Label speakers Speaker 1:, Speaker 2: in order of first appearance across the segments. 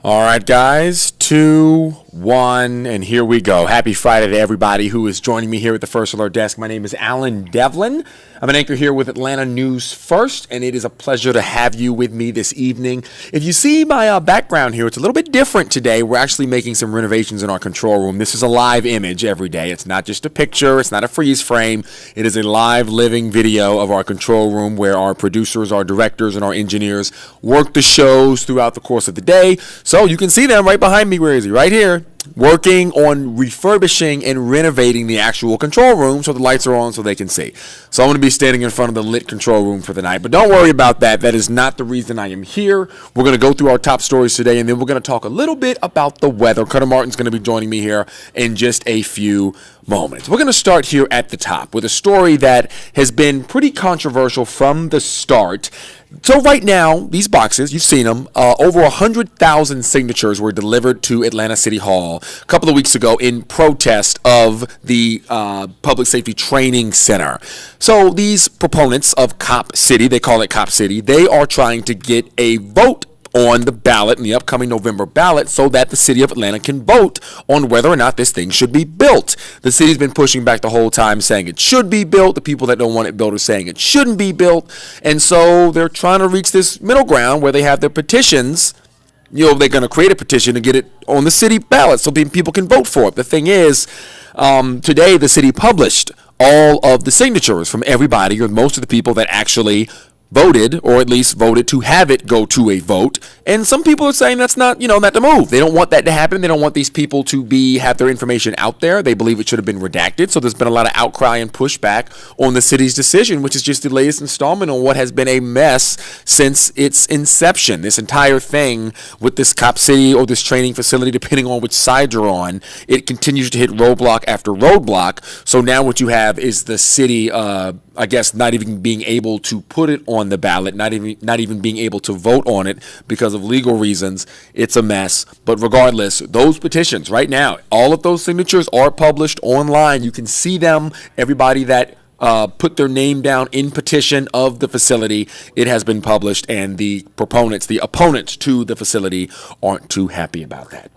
Speaker 1: All right, guys, 2, 1, and here we go. Happy Friday to everybody who is joining me here at the First Alert Desk. My name is Allen Devlin. I'm an anchor here with Atlanta News First, and it is a pleasure to have you with me this evening. If you see my background here, it's a little bit different today. We're actually making some renovations in our control room. This is a live image every day. It's not just a picture. It's not a freeze frame. It is a live living video of our control room where our producers, our directors, and our engineers work the shows throughout the course of the day. So you can see them right behind me. Where is he? Right here. Working on refurbishing and renovating the actual control room so the lights are on so they can see. So I'm going to be standing in front of the lit control room for the night. But don't worry about that. That is not the reason I am here. We're going to go through our top stories today, and then we're going to talk a little bit about the weather. Cutter Martin's going to be joining me here in just a few moments. We're going to start here at the top with a story that has been pretty controversial from the start. So right now, these boxes, you've seen them, over 100,000 signatures were delivered to Atlanta City Hall a couple of weeks ago in protest of the Public Safety Training Center. So these proponents of Cop City, they call it Cop City, they are trying to get a vote on the ballot in the upcoming November ballot so that the city of Atlanta can vote on whether or not this thing should be built. The city's been pushing back the whole time saying it should be built. The people that don't want it built are saying it shouldn't be built. And so they're trying to reach this middle ground where they have their petitions. They're going to create a petition to get it on the city ballot so people can vote for it. The thing is, today the city published all of the signatures from everybody, or most of the people that actually voted, or at least voted to have it go to a vote. And some people are saying that's not the move. They don't want that to happen. They don't want these people to have their information out there. They believe it should have been redacted. So there's been a lot of outcry and pushback on the city's decision, which is just the latest installment on what has been a mess since its inception. This entire thing with this Cop City or this training facility, depending on which side you're on, it continues to hit roadblock after roadblock. So now what you have is the city, I guess, not even being able to put it on the ballot, not even being able to vote on it because of legal reasons. It's a mess. But regardless, those petitions right now, all of those signatures are published online. You can see them. Everybody that put their name down in petition of the facility, it has been published, and the opponents to the facility aren't too happy about that.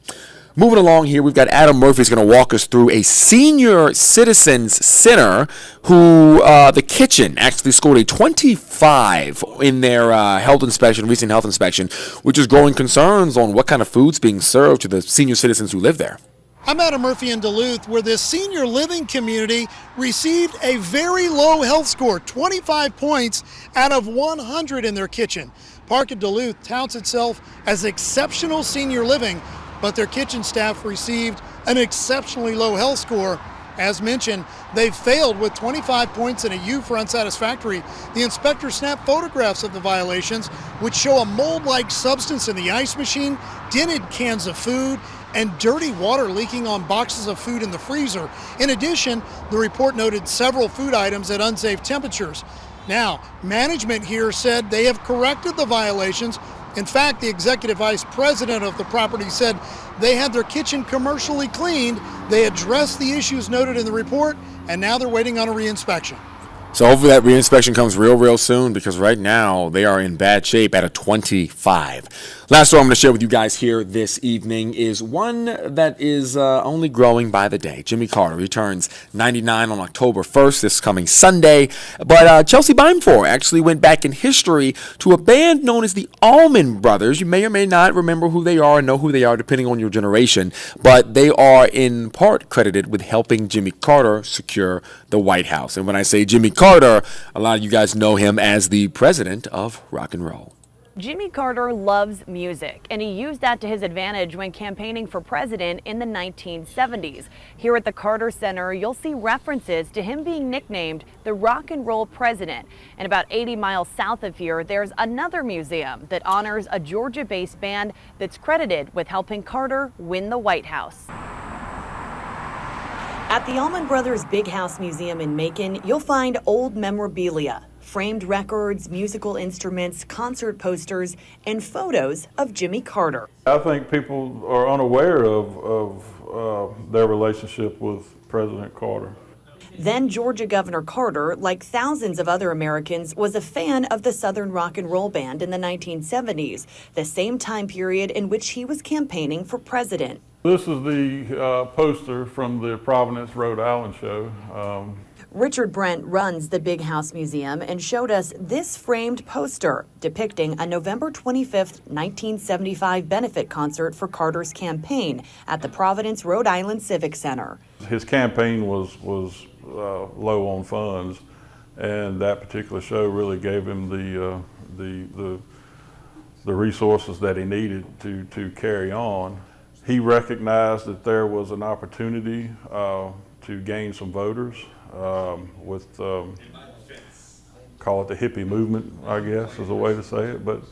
Speaker 1: Moving along here, we've got Adam Murphy who's going to walk us through a senior citizens center who the kitchen actually scored a 25 in their recent health inspection, which is growing concerns on what kind of food's being served to the senior citizens who live there.
Speaker 2: I'm Adam Murphy in Duluth, where this senior living community received a very low health score, 25 points out of 100 in their kitchen. Park in Duluth touts itself as exceptional senior living, but their kitchen staff received an exceptionally low health score. As mentioned, they failed with 25 points and a U for unsatisfactory. The inspector snapped photographs of the violations, which show a mold-like substance in the ice machine, dented cans of food, and dirty water leaking on boxes of food in the freezer. In addition, the report noted several food items at unsafe temperatures. Now, management here said they have corrected the violations. In fact, the executive vice president of the property said they had their kitchen commercially cleaned, they addressed the issues noted in the report, and now they're waiting on a reinspection.
Speaker 1: So hopefully that reinspection comes real soon, because right now they are in bad shape at a 25. Last story I'm going to share with you guys here this evening is one that is only growing by the day. Jimmy Carter returns 99 on October 1st, this coming Sunday. But Chelsea Beimfohr actually went back in history to a band known as the Allman Brothers. You may or may not remember who they are and know who they are, depending on your generation. But they are in part credited with helping Jimmy Carter secure the White House. And when I say Jimmy Carter, a lot of you guys know him as the president of rock and roll.
Speaker 3: Jimmy Carter loves music, and he used that to his advantage when campaigning for president in the 1970s. Here at the Carter Center, you'll see references to him being nicknamed the rock and roll president. And about 80 miles south of here, there's another museum that honors a Georgia-based band that's credited with helping Carter win the White House. At the Allman Brothers Big House Museum in Macon, you'll find old memorabilia, framed records, musical instruments, concert posters, and photos of Jimmy Carter.
Speaker 4: I think people are unaware of their relationship with President Carter.
Speaker 3: Then Georgia Governor Carter, like thousands of other Americans, was a fan of the Southern Rock and Roll Band in the 1970s, the same time period in which he was campaigning for president.
Speaker 4: This is the poster from the Providence, Rhode Island show.
Speaker 3: Richard Brent runs the Big House Museum and showed us this framed poster depicting a November 25th, 1975 benefit concert for Carter's campaign at the Providence, Rhode Island Civic Center.
Speaker 4: His campaign was low on funds, and that particular show really gave him the resources that he needed to carry on. He recognized that there was an opportunity to gain some voters with, call it the hippie movement, I guess is a way to say it. But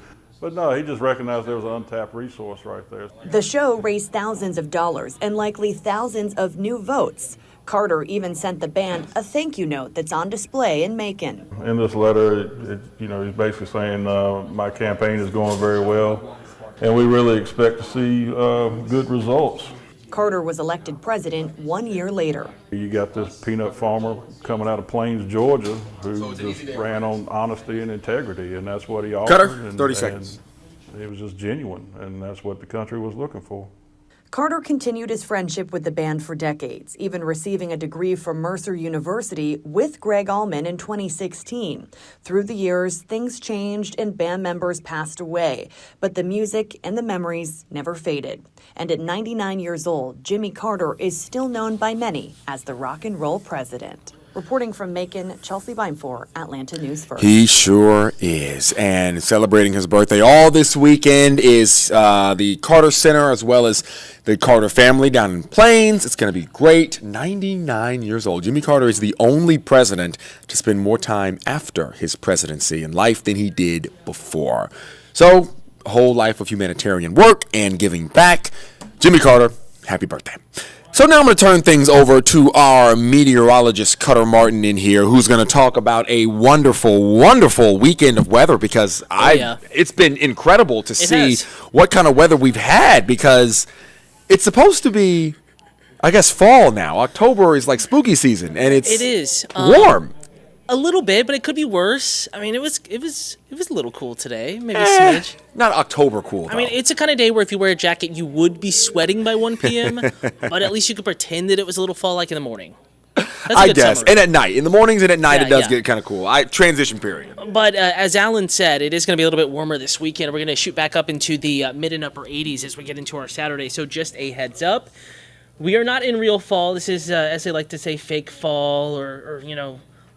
Speaker 4: no, he just recognized there was an untapped resource right there.
Speaker 3: The show raised thousands of dollars and likely thousands of new votes. Carter even sent the band a thank you note that's on display in Macon.
Speaker 4: In this letter, he's basically saying my campaign is going very well, and we really expect to see good results.
Speaker 3: Carter was elected president 1 year later.
Speaker 4: You got this peanut farmer coming out of Plains, Georgia, who just ran on honesty and integrity, and that's what he offered.
Speaker 1: Cutter, 30 seconds.
Speaker 4: And it was just genuine, and that's what the country was looking for.
Speaker 3: Carter continued his friendship with the band for decades, even receiving a degree from Mercer University with Greg Allman in 2016. Through the years, things changed and band members passed away, but the music and the memories never faded. And at 99 years old, Jimmy Carter is still known by many as the rock and roll president. Reporting from Macon, Chelsea Beimfor, Atlanta News First.
Speaker 1: He sure is. And celebrating his birthday all this weekend is the Carter Center as well as the Carter family down in Plains. It's going to be great. 99 years old. Jimmy Carter is the only president to spend more time after his presidency in life than he did before. So, a whole life of humanitarian work and giving back. Jimmy Carter, happy birthday. So now I'm going to turn things over to our meteorologist Cutter Martin in here, who's going to talk about a wonderful, wonderful weekend of weather because it's been incredible to see what kind of weather we've had because it's supposed to be, I guess, fall now. October is like spooky season, and it is warm.
Speaker 5: A little bit, but it could be worse. I mean, it was a little cool today, maybe a smidge.
Speaker 1: Not October cool, though.
Speaker 5: I mean, it's a kind of day where if you wear a jacket, you would be sweating by 1 p.m., but at least you could pretend that it was a little fall-like in the morning.
Speaker 1: I guess. Summary. And at night. In the mornings and at night, it does get kind of cool. Transition period.
Speaker 5: But as Alan said, it is going to be a little bit warmer this weekend. We're going to shoot back up into the mid and upper 80s as we get into our Saturday. So just a heads up. We are not in real fall. This is, as they like to say, fake fall or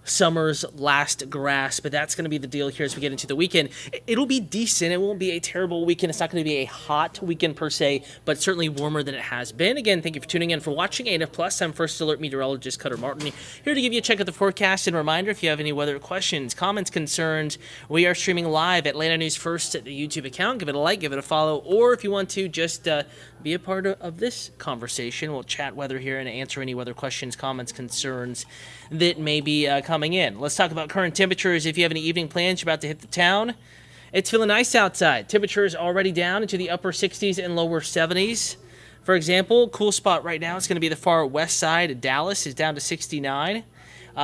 Speaker 5: summer's last grass, but that's going to be the deal here as we get into the weekend. It'll be decent. It won't be a terrible weekend. It's not going to be a hot weekend per se, but certainly warmer than it has been. Again, thank you for tuning in for watching ANF Plus. I'm First Alert Meteorologist Cutter Martin, here to give you a check of the forecast and a reminder if you have any weather questions, comments, concerns, we are streaming live at Atlanta News First at the YouTube account. Give it a like, give it a follow, or if you want to just be a part of this conversation, we'll chat weather here and answer any weather questions, comments, concerns that may be coming in. Let's talk about current temperatures. If you have any evening plans, you're about to hit the town. It's feeling nice outside. Temperatures already down into the upper 60s and lower 70s. For example, cool spot right now is going to be the far west side of Dallas is down to 69.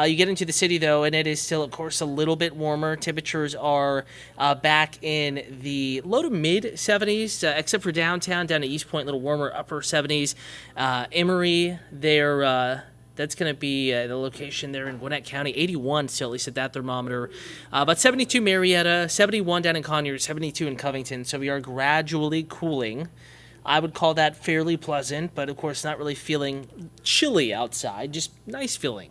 Speaker 5: You get into the city, though, and it is still, of course, a little bit warmer. Temperatures are back in the low to mid 70s, except for downtown, down to East Point, a little warmer, upper 70s. Emory, that's going to be the location there in Gwinnett County. 81 still, at least at that thermometer. About 72 Marietta, 71 down in Conyers, 72 in Covington. So we are gradually cooling. I would call that fairly pleasant, but of course not really feeling chilly outside, just nice feeling.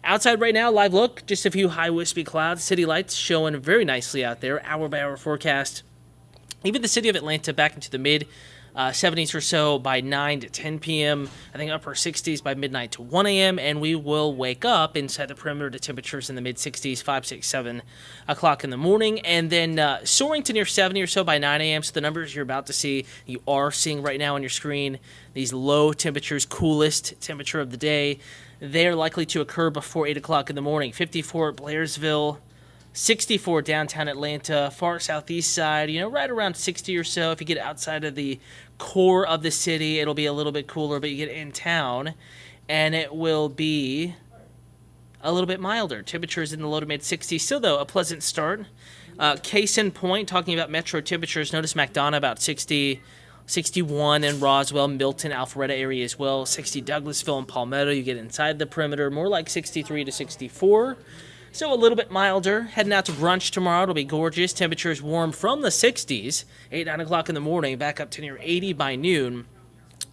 Speaker 5: Outside right now, live look, just a few high wispy clouds. City lights showing very nicely out there, hour-by-hour forecast. Even the city of Atlanta back into the mid 70s or so by 9 to 10 p.m. I think upper 60s by midnight to 1 a.m. And we will wake up inside the perimeter to temperatures in the mid 60s, 5, 6, 7 o'clock in the morning. And then soaring to near 70 or so by 9 a.m. So the numbers you're about to see, you are seeing right now on your screen, these low temperatures, coolest temperature of the day. They're likely to occur before 8 o'clock in the morning. 54 at Blairsville, 64 downtown Atlanta, far southeast side, right around 60 or so. If you get outside of the core of the city, it'll be a little bit cooler, but you get in town, and it will be a little bit milder. Temperatures in the low to mid 60s. Still, though, a pleasant start. Case in point, talking about metro temperatures, notice McDonough about 60, 61 in Roswell, Milton, Alpharetta area as well, 60 Douglasville and Palmetto. You get inside the perimeter, more like 63 to 64. So a little bit milder. Heading out to brunch tomorrow. It'll be gorgeous. Temperatures warm from the 60s, 8, 9 o'clock in the morning, back up to near 80 by noon.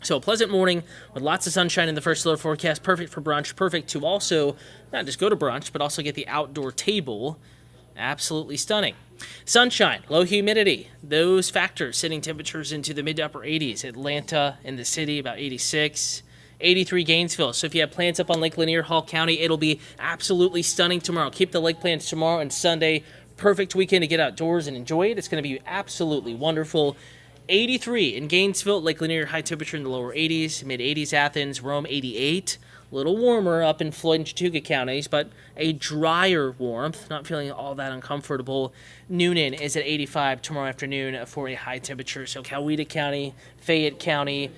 Speaker 5: So a pleasant morning with lots of sunshine in the first alert forecast. Perfect for brunch. Perfect to also not just go to brunch, but also get the outdoor table. Absolutely stunning. Sunshine, low humidity, those factors sending temperatures into the mid to upper 80s. Atlanta in the city, about 86. 83 Gainesville. So if you have plans up on Lake Lanier, Hall County, it'll be absolutely stunning tomorrow. Keep the lake plans tomorrow and Sunday. Perfect weekend to get outdoors and enjoy it. It's going to be absolutely wonderful. 83 in Gainesville, Lake Lanier, high temperature in the lower 80s, mid 80s Athens, Rome 88. A little warmer up in Floyd and Chattooga counties, but a drier warmth. Not feeling all that uncomfortable. Noonan is at 85 tomorrow afternoon for a high temperature. So Coweta County, Fayette County,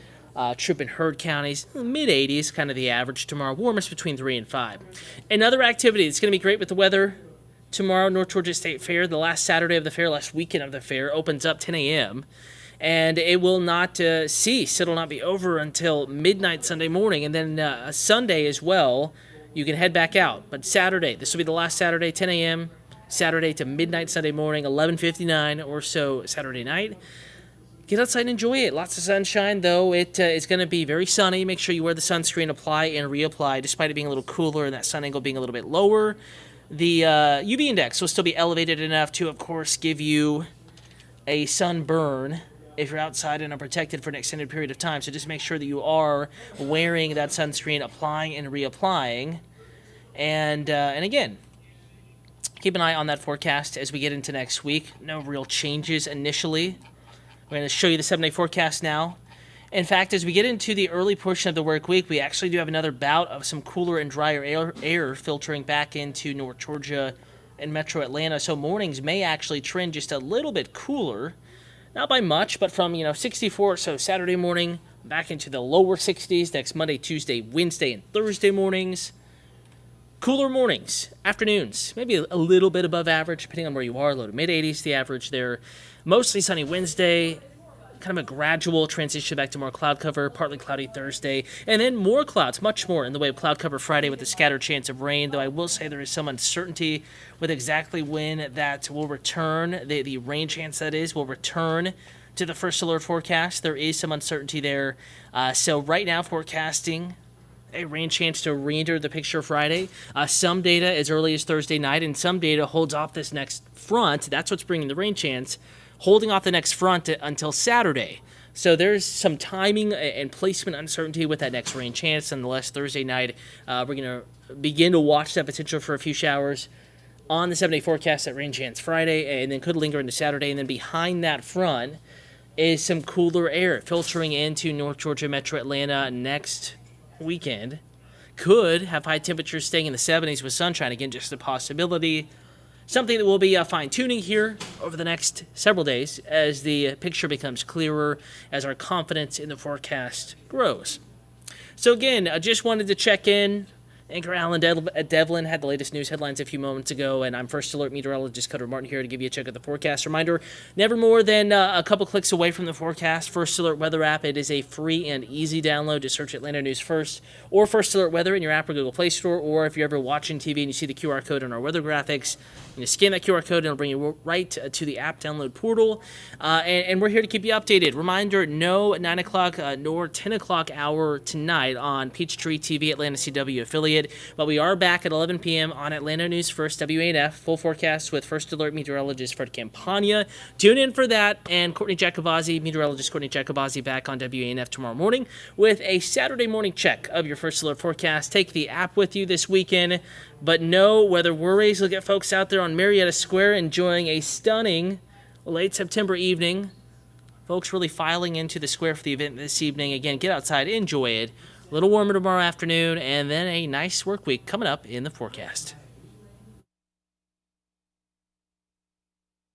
Speaker 5: Tripp and Heard counties, mid 80s, kind of the average tomorrow. Warmest between 3 and 5. Another activity that's going to be great with the weather tomorrow, North Georgia State Fair. The last Saturday of the fair, last weekend of the fair, opens up 10 a.m. And it will not cease. It'll not be over until midnight Sunday morning. And then Sunday as well, you can head back out. But Saturday, this will be the last Saturday, 10 a.m., Saturday to midnight Sunday morning, 11:59 or so Saturday night. Get outside and enjoy it. Lots of sunshine, though. It is going to be very sunny. Make sure you wear the sunscreen, apply and reapply, despite it being a little cooler and that sun angle being a little bit lower. The UV index will still be elevated enough to, of course, give you a sunburn if you're outside and unprotected for an extended period of time. So just make sure that you are wearing that sunscreen, applying and reapplying. And again, keep an eye on that forecast as we get into next week. No real changes initially. We're going to show you the 7-day forecast now. In fact, as we get into the early portion of the work week, we actually do have another bout of some cooler and drier air filtering back into North Georgia and metro Atlanta. So mornings may actually trend just a little bit cooler. Not by much, but from 64 or so Saturday morning back into the lower 60s next Monday, Tuesday, Wednesday, and Thursday mornings. Cooler mornings, afternoons, maybe a little bit above average depending on where you are. Low to mid 80s, the average there. Mostly sunny Wednesday. Kind of a gradual transition back to more cloud cover, partly cloudy Thursday, and then more clouds, much more in the way of cloud cover Friday with a scattered chance of rain, though I will say there is some uncertainty with exactly when that will return, the rain chance that is, will return to the first alert forecast. There is some uncertainty there. So right now forecasting a rain chance to re-enter the picture Friday. Some data as early as Thursday night, and some data holds off this next front. That's what's bringing the rain chance, holding off the next front until Saturday. So there's some timing and placement uncertainty with that next rain chance. Nonetheless, Thursday night, we're going to begin to watch that potential for a few showers on the 7-day forecast, that rain chance Friday, and then could linger into Saturday. And then behind that front is some cooler air filtering into North Georgia, metro Atlanta next weekend. Could have high temperatures staying in the 70s with sunshine. Again, just a possibility. Something that we'll be fine-tuning here over the next several days as the picture becomes clearer, as our confidence in the forecast grows. So again, I just wanted to check in. Anchor Allen Devlin had the latest news headlines a few moments ago, and I'm First Alert Meteorologist Cutter Martin here to give you a check of the forecast. Reminder, never more than a couple clicks away from the forecast. First Alert Weather app, it is a free and easy download. Just search Atlanta News First or First Alert Weather in your app or Google Play Store, or if you're ever watching TV and you see the QR code on our weather graphics, you scan that QR code and it'll bring you right to the app download portal. And we're here to keep you updated. Reminder, no 9 o'clock nor 10 o'clock hour tonight on Peachtree TV, Atlanta CW affiliate. But we are back at 11 p.m. on Atlanta News First, WANF, full forecast with First Alert Meteorologist Fred Campagna. Tune in for that, and Courtney Jacobazzi, Meteorologist Courtney Jacobazzi, back on WANF tomorrow morning with a Saturday morning check of your First Alert forecast. Take the app with you this weekend, but no weather worries. Look at folks out there on Marietta Square enjoying a stunning late September evening. Folks really filing into the square for the event this evening. Again, get outside, enjoy it. A little warmer tomorrow afternoon, and then a nice work week coming up in the forecast.